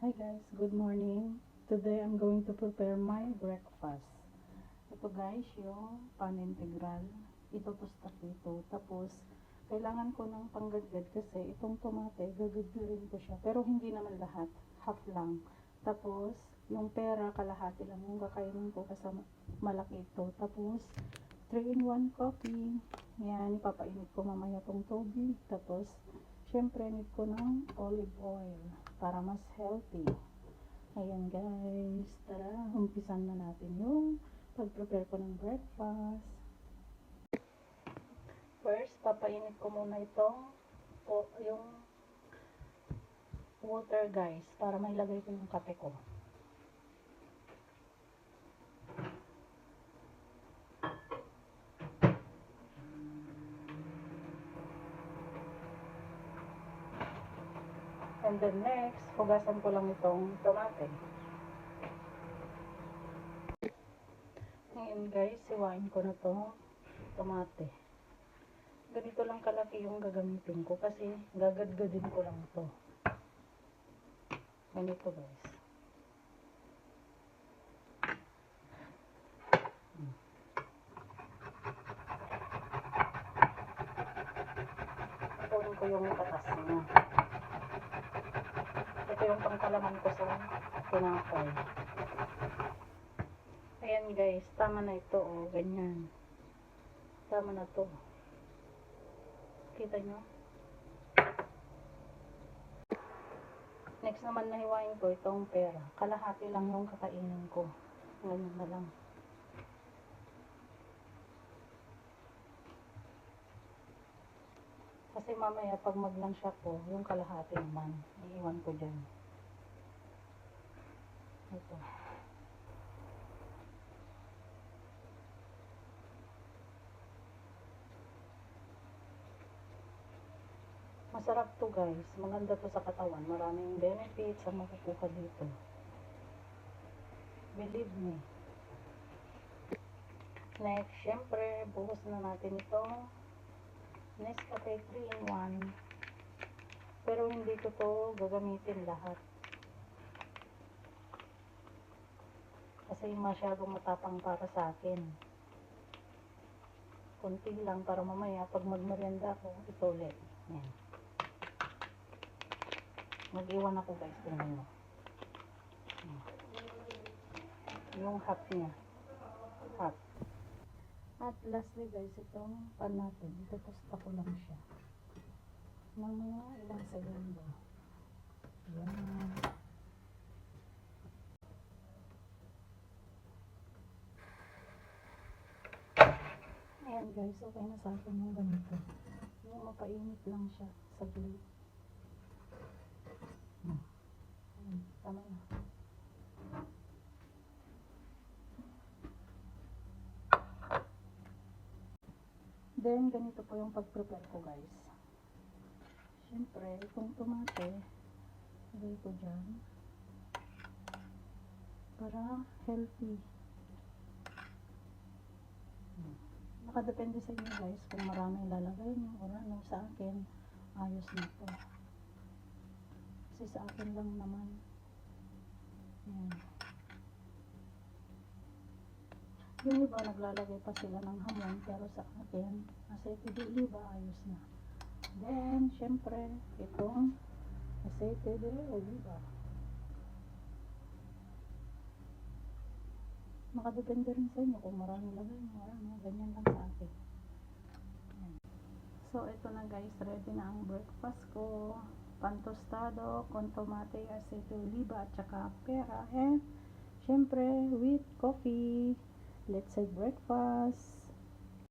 Hi guys, good morning. Today I'm going to prepare my breakfast. Ito guys, yung pan integral. Itutustak ito. Tapos, kailangan ko ng panggadgad kasi itong tomate, gagadgarin ko siya. Pero hindi naman lahat. Half lang. Tapos, yung pera, kalahati lang yung kakainin ko kasi malaki ito. Tapos, 3-in-1 coffee. Yan, ipapainit ko mamaya tong tubig. Tapos, syempre, need ko ng olive oil para mas healthy. Ayan guys, tara, umpisan na natin yung pag-prepare ko ng breakfast. First, papainit ko muna yung water guys, para mailagay ko yung kape ko. And then next, hugasan ko lang itong tomate. Ngayon guys, siwain ko na itong tomate. Ganito lang kalaki yung gagamitin ko kasi gagadgadin ko lang ito. Ganito guys. Kunin ko yung katas niya. Ito yung pangkalaman ko sa tinapay. Ayan guys, tama na ito oh, ganyan. Tama na to. Kita nyo? Next naman nahiwain ko itong pera. Kalahati lang yung kakainin ko. Ganyan na lang. Kasi mamaya pag maglansya ko, yung kalahati naman, iiwan ko dyan. Ito. Masarap to guys. Maganda to sa katawan. Maraming benefits ang makukuha dito. Believe me. Next, syempre, buhos na natin itong Nescafe 3-in-1. Pero hindi ko to gagamitin lahat. Kasi masyadong matapang para sa akin. Kunti lang para mamaya pag magmerienda ako, ito ulit. Yan. Mag-iwan ako guys. Tingnan mo. Yung half niya. Half. At lastly guys, itong pan natin. Itutusta ko lang siya. Ng mga ilang segundo. Yan. Ayan guys, okay na sa akin yung ganito. Yung mapainit lang siya. Saglit. Tama na. Then, ganito po yung pag-prepare ko guys. Siyempre, itong tomate, lagay ko dyan. Para healthy. Nakadepende sa inyo guys kung marami ilalagay nyo or ano. Sa akin, ayos na to. Kasi sa akin lang naman. Yan. Yung iba naglalagay pa sila ng hamon, pero sa akin, aceite de oliva, ayos na. Then, syempre, itong aceite de oliva. Makadepende rin sa inyo kung maraming lagay nyo, marami, ganyan lang sa akin. Yan. So, ito na guys, ready na ang breakfast ko. Pan tostado, con tomate, aceite de oliva, at saka pera. And, syempre, with coffee. Let's say breakfast.